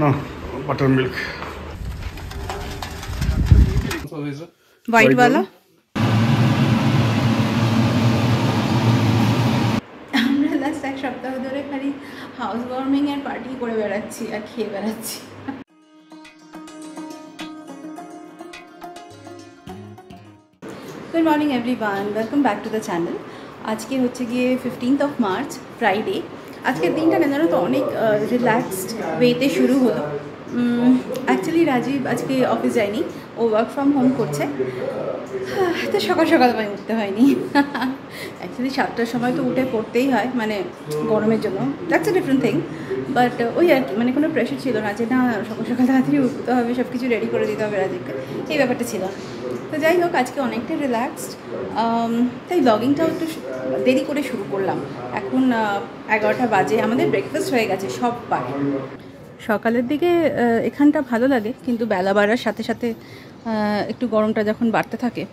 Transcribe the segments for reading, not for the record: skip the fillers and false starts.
No, buttermilk. White वाला আমরা last এক সপ্তাহ ধরে খালি হাউস ওয়ার্মিং এর পার্টি করে বেড়াচ্ছি আর খেয়ে বেড়াচ্ছি। Good morning everyone, welcome back to the channel. আজকে হচ্ছে গিয়ে 15th মার্চ, ফ্রাইডে। আজকের দিনটা না জানো তো অনেক রিল্যাক্সড ওয়েতে শুরু হলো। অ্যাকচুয়ালি রাজীব আজকে অফিস যায়নি, ও ওয়ার্ক ফ্রম হোম করছে, তো সকাল সকাল মানে উঠতে হয়নি। অ্যাকচুয়ালি 7টার সময় তো উঠে পড়তেই হয়, মানে গরমের জন্য, that's a different thing. But ওই আর কি, মানে কোনো প্রেশার ছিল না যে না সকাল সকাল তাড়াতাড়ি উঠতে হবে, সব কিছু রেডি করে দিতে হবে রাজীবকে, এই ব্যাপারটা ছিল না। তো যাই হোক, আজকে অনেকটা রিল্যাক্সড, তাই ব্লগিংটাও একটু দেরি করে শুরু করলাম। এখন 11টা বাজে, আমাদের ব্রেকফাস্ট হয়ে গেছে সববার। সকালের দিকে এখানটা ভালো লাগে, কিন্তু বেলা বাড়ার সাথে সাথে একটু গরমটা যখন বাড়তে থাকে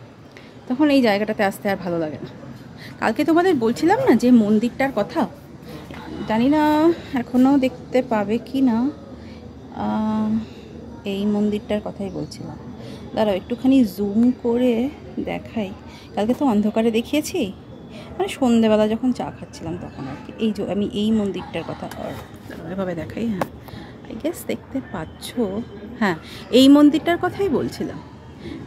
তখন এই জায়গাটাতে আসতে আর ভালো লাগে না। কালকে তোমাদের বলছিলাম না যে মন্দিরটার কথা, জানি না এখনও দেখতে পাবে কি না, এই মন্দিরটার কথাই বলছিলাম। দাঁড়াও একটুখানি জুম করে দেখাই। কালকে তো অন্ধকারে দেখিয়েছি, মানে সন্ধেবেলা যখন চা খাচ্ছিলাম তখন আর কি। এই যে আমি এই মন্দিরটার কথা এভাবে দেখাই, হ্যাঁ আই গেস দেখতে পাচ্ছ, হ্যাঁ এই মন্দিরটার কথাই বলছিলাম।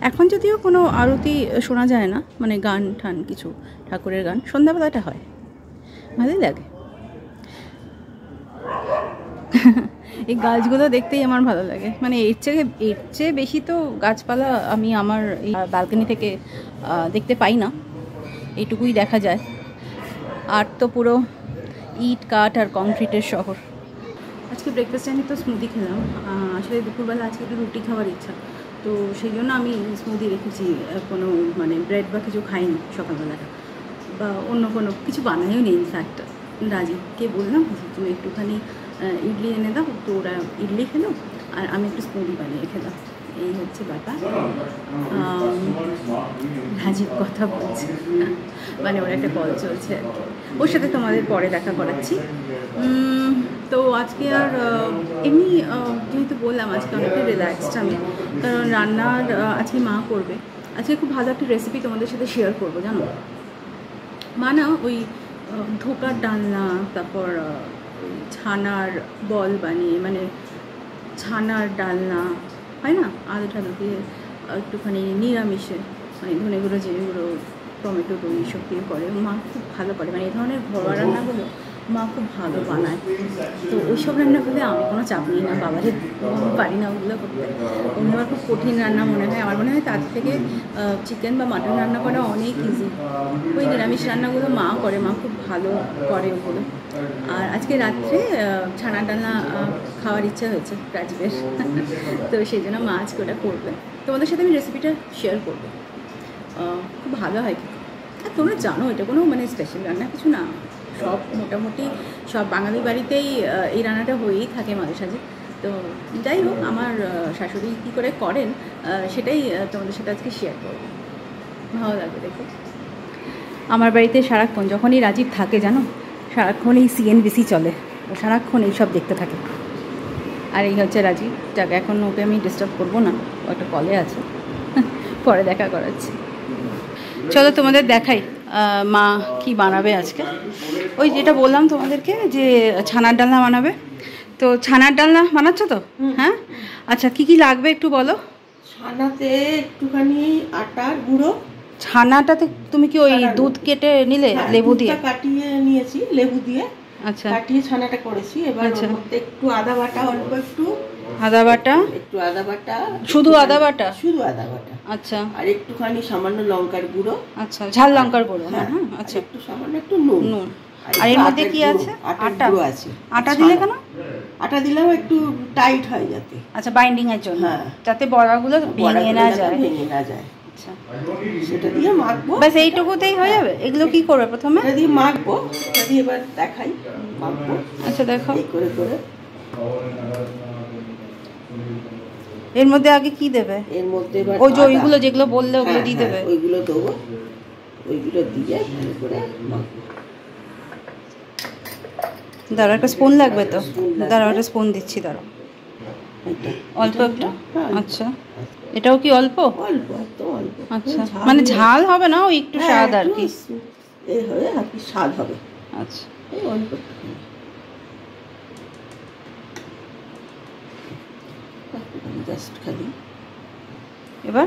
এখন যদিও কোনো আরতি শোনা যায় না, মানে গান ঠান কিছু ঠাকুরের গান সন্ধ্যাবেলাটা হয়, ভালোই লাগে। এই গাছগুলো দেখতেই আমার ভালো লাগে, মানে এর চেয়ে বেশি তো গাছপালা আমি আমার এই ব্যালকনি থেকে দেখতে পাই না, এইটুকুই দেখা যায়। আর তো পুরো ইট কাঠ আর কংক্রিটের শহর। আজকে ব্রেকফাস্টে আমি তো স্মুদি খেলাম, আসলে দুপুরবেলা আজকে একটু রুটি খাওয়ার ইচ্ছা, তো সেই জন্য আমি স্মুদি রেখেছি। কোনো মানে ব্রেড বা কিছু খাইনি সকালবেলাটা, বা অন্য কোনো কিছু বানাইও নেই। ইনফ্যাক্ট রাজীবকে বললাম যে তুমি একটুখানি ইডলি এনে দাও, তো ওরা ইডলি খেলো আর আমি একটু স্মুদি বানিয়ে খেলাম, এই হচ্ছে ব্যাপার। রাজীব কথা বলছে, মানে ওর একটা কল চলছে আর কি, ওর সাথে তোমাদের পরে দেখা করাচ্ছি। তো আজকে আর এমনি যেহেতু বললাম আজকে অনেকটা রিল্যাক্সড আমি, কারণ রান্নার আজকে মা করবে। আজকে খুব ভালো একটা রেসিপি তোমাদের সাথে শেয়ার করবো, জানো মা না ওই ধোকার ডালনা, তারপর ছানার বল বানিয়ে, মানে ছানার ডালনা হয় না, আলু টালু দিয়ে একটুখানি নিরামিষে, মানে ধনে গুঁড়ো জিরে গুঁড়ো টমেটো দই সব দিয়ে করে, মা খুব ভালো করে, মানে এই ধরনের ঘরোয়া রান্নাগুলো মা খুব ভালো বানায়। তো ওইসব রান্না করলে আমি কোনো চাপ নিই না, বাবারে পারি না ওগুলো করতে, অন্য আমার খুব কঠিন রান্না মনে হয়। আমার মনে হয় তার থেকে চিকেন বা মাটন রান্না করা অনেক ইজি। ওই নিরামিষ রান্নাগুলো মা করে, মা খুব ভালো করে ওগুলো। আর আজকে রাত্রে ছানার ডালনা খাওয়ার ইচ্ছা হয়েছে রাজীবের, তো সেই জন্য মা আজকে ওটা করবে, তোমাদের সাথে আমি রেসিপিটা শেয়ার করবো। খুব ভালো হয়, আর তোমরা জানো এটা কোনো মানে স্পেশাল রান্না কিছু না, সব মোটামুটি সব বাঙালি বাড়িতেই এই রান্নাটা হয়েই থাকে মাঝে সাঝে। তো যাই হোক, আমার শাশুড়ি কী করে করেন সেটাই তোমাদের সাথে আজকে শেয়ার করবো, ভালো লাগবে দেখো। আমার বাড়িতে সারাক্ষণ যখনই রাজীব থাকে জানো, সারাক্ষণ এই CNBC চলে, ও সারাক্ষণ এইসব দেখতে থাকে। আর এই হচ্ছে রাজীব, যাকে এখন ওকে আমি ডিস্টার্ব করবো না, ও একটা কলে আছে, পরে দেখা করাচ্ছি। চলো তোমাদের দেখাই মা কি বানাবে আজকে। ওই যেটা বললাম তোমাদেরকে যে ছানার ডালনা বানাবে, তো ছানার ডালনা বানাচ্ছ তো? হ্যাঁ আচ্ছা, কি কি লাগবে একটু বলো। ছানাতে একটুখানি আটার গুঁড়ো। ছানাটাতে তুমি কি ওই দুধ কেটে নিলে লেবু দিয়ে? কাটিয়ে নিয়েছি লেবু দিয়ে, আচ্ছা কাটিয়ে ছানাটা করেছি। এবার একটু আদা বাটা, অল্প একটু আদা বাটা, একটু আদা বাটা, শুধু আদা বাটা? শুধু আদা বাটা, আচ্ছা। আর একটুখানি সামান্য লঙ্কার গুঁড়ো, আচ্ছা ঝাল লঙ্কার গুঁড়ো, হ্যাঁ আচ্ছা, একটু সামান্য একটু নুন। আর এর মধ্যে কি আছে? আটা আছে। আটা দিলে কেন? আটা দিলেও একটু টাইট হয় যাতে, আচ্ছা বাইন্ডিং এর জন্য, হ্যাঁ, যাতে বড়াগুলো ভেঙে না যায়। আচ্ছা, সেটা দিয়ে মাখবো, ব্যাস এইটুকুতেই হয়ে যাবে। এগুলো কি করবে প্রথমে? এটা দিয়ে মাখবো, এটা দিয়ে এবার দেখাই মাখবো। আচ্ছা দেখো, এই করে করে এর মধ্যে আগে কি দেবে? এর মধ্যে ওই যে ওইগুলো যেগুলো বললে ওগুলো দিয়ে দেবে? ওইগুলো দেবো, ওইগুলো দিয়ে ভালো করে মাখবো। দাঁড়াও একটা স্পুন লাগবে তো, দাঁড়াও একটা স্পুন দিচ্ছি, দাঁড়াও। এটা অল্প একটা? হ্যাঁ, আচ্ছা, এটাও কি অল্প? অল্প, এত অল্প। আচ্ছা, মানে ঝাল হবে না, ওই একটু স্বাদ আর কি। এই হবে আর কি, স্বাদ হবে। আচ্ছা, এই অল্প একটুখানি। জাস্ট খালি এবার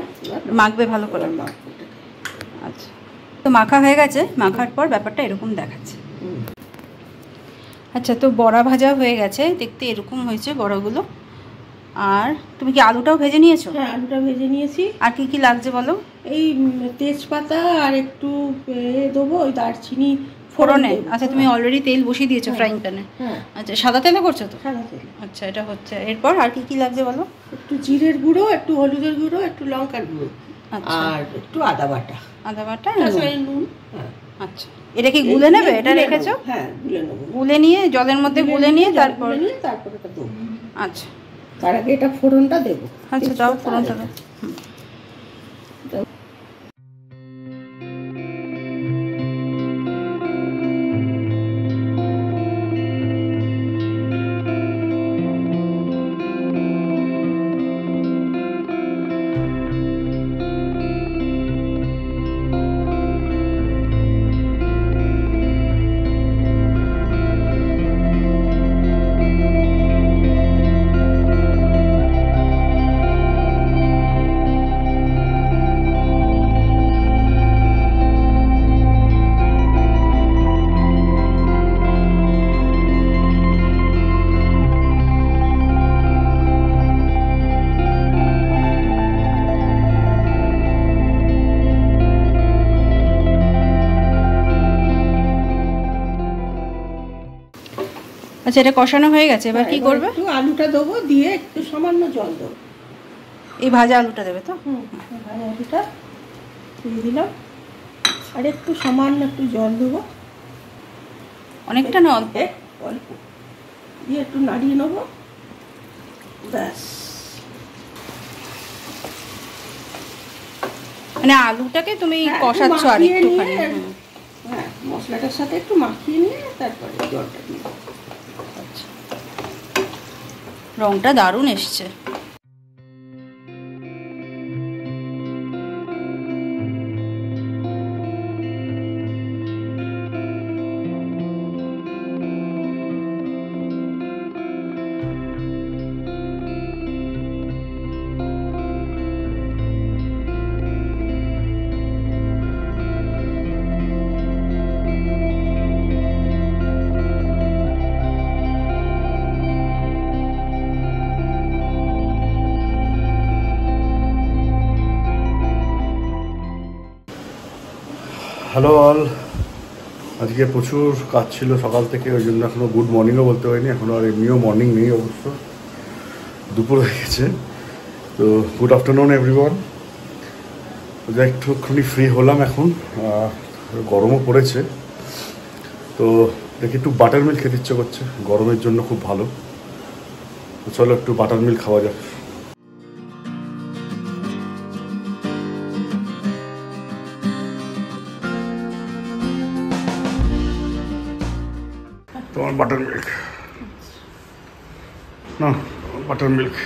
মাখবে ভালো করে। মাখবো এটাকে। আচ্ছা, তো মাখা হয়ে গেছে। মাখার পর ব্যাপারটা এরকম দেখাচ্ছে। আচ্ছা, তো বড়া ভাজা হয়ে গেছে, দেখতে এরকম হয়েছে বড়াগুলো। আর তুমি কি আলুটাও ভেজে নিয়েছো? হ্যাঁ, আলুটা ভেজে নিয়েছি। আর কি কি লাগছে বলো? এই তেজপাতা আর একটু দেবো, ওই দারচিনি ফোড়নে। আচ্ছা, তুমি অলরেডি তেল বসিয়ে দিয়েছো ফ্রাইং প্যানে? হ্যাঁ। আচ্ছা, সাদা তেলে করছো তো? সাদা তেল। আচ্ছা, এটা হচ্ছে। এরপর আর কি কি লাগছে বলো? একটু জিরের গুঁড়ো, একটু হলুদের গুঁড়ো, একটু লঙ্কার গুঁড়ো, আচ্ছা, আর একটু আদা বাটা। আদা বাটা, নুন। হ্যাঁ। আচ্ছা, এটা কি গুলে নেবে? এটা রেখেছো? হ্যাঁ, গুলে নেবো। গুলে নিয়ে জলের মধ্যে গুলে নিয়ে তারপর এটা দেবো। আচ্ছা, তার আগে এটা ফোড়নটা দেবো। আচ্ছা, দাও ফোড়নটা দাও। আচ্ছা, এটা কষানো হয়ে গেছে। এবার কি করবে? একটু আলুটা দেবো, দিয়ে একটু সামান্য জল দেবো। এই ভাজা আলুটা দেবে তো? ভাজা আলুটা দিয়ে দিলাম, আর একটু সামান্য একটু জল দেবো। অনেকটা না, অল্প? অল্প দিয়ে একটু নাড়িয়ে নেবো, ব্যাস। মানে আলুটাকে তুমি কষাচ্ছ আর একটুখানি? হ্যাঁ, মশলাটার সাথে একটু মাখিয়ে নিয়ে তারপরে জলটা দিয়ে। আচ্ছা, রংটা দারুণ এসছে। হ্যালো অল, আজকে প্রচুর কাজ ছিল সকাল থেকে, ওই জন্য এখনও গুড মর্নিংও বলতে হয়নি। এখনও আর এমনিও মর্নিং নেই, অবশ্য দুপুর হয়ে গেছে। তো গুড আফটারনুন এভরিওয়ান। একটুখানি ফ্রি হলাম এখন, গরমও পড়েছে, তো দেখি একটু বাটার মিল্ক খেতে ইচ্ছে করছে, গরমের জন্য খুব ভালো। তো চলো একটু বাটার মিল্ক খাওয়া যাক। তোমার বাটার মিল্ক না, বাটার মিল্ক।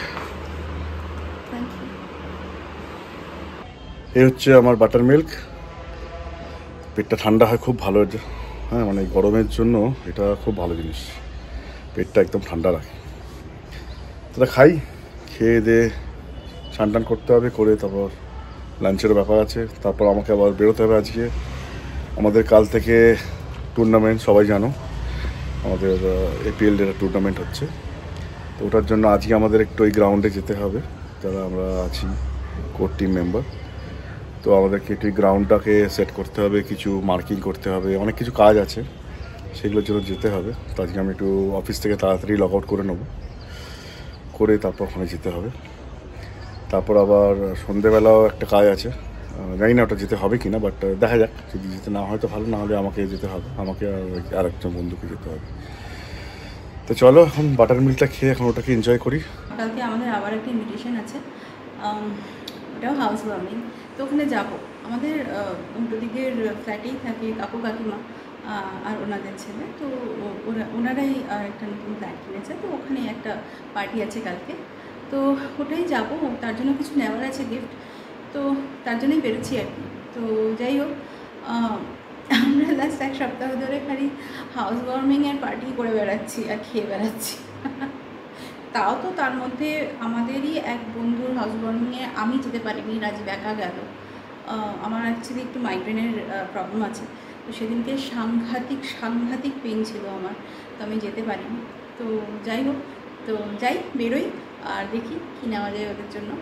এই হচ্ছে আমার বাটার মিল্ক। পেটটা ঠান্ডা হয় খুব ভালো, হ্যাঁ, মানে গরমের জন্য এটা খুব ভালো জিনিস, পেটটা একদম ঠান্ডা রাখে। তাহলে খাই, খেয়ে দিয়ে স্নান টান করতে হবে, করে তারপর লাঞ্চের ব্যাপার আছে। তারপর আমাকে আবার বেরোতে হবে। আজকে আমাদের কাল থেকে টুর্নামেন্ট, সবাই জানো আমাদের এপিএল একটা টুর্নামেন্ট হচ্ছে। তো ওটার জন্য আজকে আমাদের একটু ওই গ্রাউন্ডে যেতে হবে, যারা আমরা আছি কোর টিম মেম্বার। তো আমাদেরকে একটু গ্রাউন্ডটাকে সেট করতে হবে, কিছু মার্কিং করতে হবে, অনেক কিছু কাজ আছে, সেগুলোর জন্য যেতে হবে। তো আজকে আমি একটু অফিস থেকে তাড়াতাড়ি লগ আউট করে নেবো, করে তারপর ওখানে যেতে হবে। তারপর আবার সন্ধেবেলাও একটা কাজ আছে, জানি না ওটা যেতে হবে কি না, বাট দেখা যাক। যদি যেতে না হয় তো ভালো, না হলে আমাকে যেতে হবে, আমাকে আর একজন বন্ধুকে যেতে হবে। তো চলো এখন বাটার মিল্কটা খেয়ে এখন ওটাকে এনজয় করি। কালকে আমাদের আবার একটা ইনভিটেশন আছে, ওটাও হাউস ওয়ার্মিং। তো ওখানে যাবো। আমাদের উল্টো দিকের ফ্ল্যাটেই থাকে কাকু কাকিমা আর ওনাদের ছেলে। তো ওনারাই একটা নতুন ফ্ল্যাট কিনেছে, তো ওখানে একটা পার্টি আছে কালকে। তো ওটাই যাবো, তার জন্য কিছু নেওয়ার আছে গিফট, তো তার জন্যই বেরোচ্ছি আর কি। তো যাই হোক, আমরা লাস্ট 1 সপ্তাহ ধরে খালি হাউস ওয়ার্মিংয়ের পার্টি করে বেড়াচ্ছি আর খেয়ে বেড়াচ্ছি। তাও তো তার মধ্যে আমাদেরই এক বন্ধুর হাউস ওয়ার্মিংয়ে আমি যেতে পারিনি, রাজীব একা গেল। আমার অ্যাকচুয়ালি একটু মাইগ্রেনের প্রবলেম আছে, তো সেদিনকে সাংঘাতিক পেন ছিল আমার, তো আমি যেতে পারিনি। তো যাই হোক, তো যাই বেরোই আর দেখি কী নেওয়া যায় ওদের জন্য।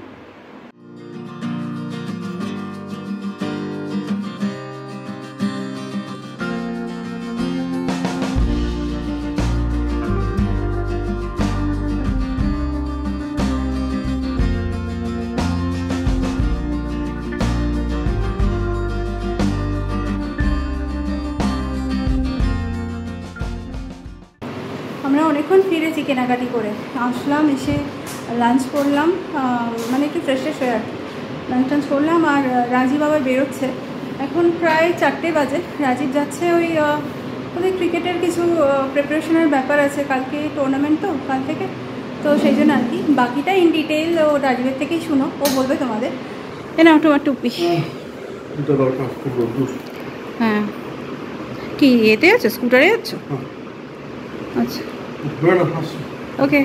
আমরা অনেকক্ষণ ফিরেছি কেনাকাটি করে, আসলাম, এসে লাঞ্চ করলাম, মানে একটু ফ্রেশ হয়ে আর কি লাঞ্চ টাঞ্চ করলাম। আর রাজীব আবার বেরোচ্ছে, এখন প্রায় 4টে বাজে। রাজীব যাচ্ছে ওই ওদের ক্রিকেটের কিছু প্রিপারেশনের ব্যাপার আছে, কালকে টুর্নামেন্ট তো কাল থেকে, তো সেই জন্য আর কি। বাকিটা ইন ডিটেইল ও রাজীবের থেকেই শুনো, ও বলবে তোমাদের। নাও তোমার টুপি। হ্যাঁ, কি এতে আছো, স্কুটারে যাচ্ছ? अच्छा ओके।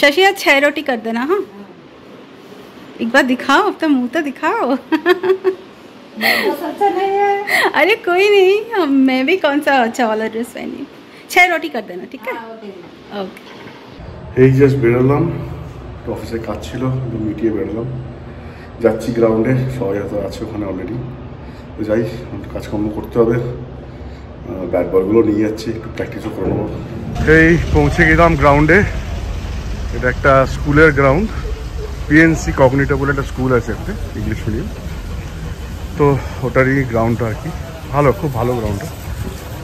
शशि आज 6 रोटी कर देना। हाँ, एक बार दिखाओ, अपना मुंह तो दिखाओ। अच्छा नहीं है। अरे कोई नहीं, मैं भी कौन सा अच्छा वाला ड्रेस पहनी। 6 रोटी कर देना, ठीक है? ओके। এই জাস্ট বেরোলাম, অফিসে কাজ ছিল, মিটিয়ে বেরোলাম, যাচ্ছি গ্রাউন্ডে। সবাই হয়তো আছে ওখানে অলরেডি, তো যাই, কাজকর্ম করতে হবে। ব্যাট বলগুলো নিয়ে যাচ্ছি, একটু প্র্যাকটিসও করে নেবো। এই পৌঁছে গেলাম গ্রাউন্ডে। এটা একটা স্কুলের গ্রাউন্ড, পিএনসি কগনিটো বলে একটা স্কুল আছে একটা ইংলিশ মিডিয়াম, তো ওটারই গ্রাউন্ডটা আর কি। ভালো, খুব ভালো গ্রাউন্ডটা।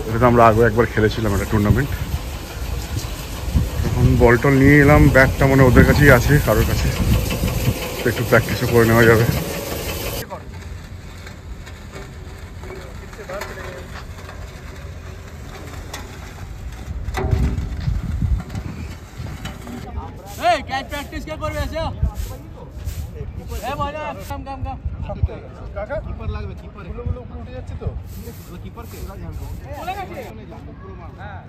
ওটাতে আমরা আগে একবার খেলেছিলাম একটা টুর্নামেন্ট। এখন বল টল নিয়ে এলাম, ব্যাটটা মানে ওদের কাছেই আছে, কারোর কাছে, তো একটু প্র্যাকটিসও করে নেওয়া যাবে। প্র্যাকটিস কে করবে এসে? এ মজা কাম কাকা কিপার লাগবে, কিপার গুলো উপরে উঠে যাচ্ছে তো, কিপার কে চলে গেছে। হ্যাঁ,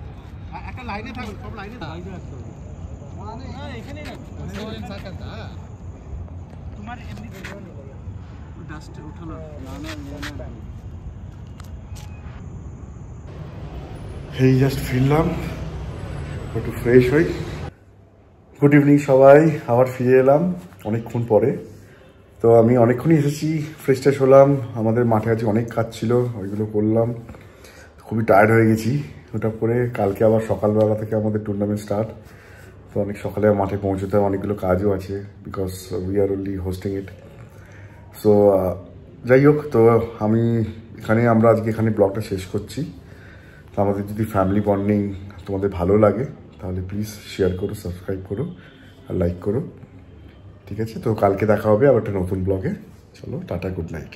একটা লাইনে থাকবে, সব লাইনে থাকবে, মানে এখানেই রাখো সাকাতা। তোমার এমনি ডাস্ট উঠানো না। এই জাস্ট ফিরলাম, একটু ফ্রেশ হই। গুড ইভিনিং সবাই, আবার ফিরে এলাম অনেকক্ষণ পরে। তো আমি অনেকক্ষণই এসেছি, ফ্রেশ ট্রেশ হলাম। আমাদের মাঠে আজকে অনেক কাজ ছিল, ওইগুলো করলাম, খুবই টায়ার্ড হয়ে গেছি। ওটা করে কালকে আবার সকালবেলা থেকে আমাদের টুর্নামেন্ট স্টার্ট, তো অনেক সকালে মাঠে পৌঁছতে অনেকগুলো কাজও আছে, because we are only hosting it. So যাই হোক, তো আমরা আজকে এখানে ব্লগটা শেষ করছি। তো আমাদের যদি ফ্যামিলি বন্ডিং তোমাদের ভালো লাগে তাহলে প্লিজ শেয়ার করো, সাবস্ক্রাইব করো আর লাইক করো, ঠিক আছে? তো কালকে দেখা হবে আবার একটা নতুন ব্লগে। চলো, টাটা, গুড নাইট।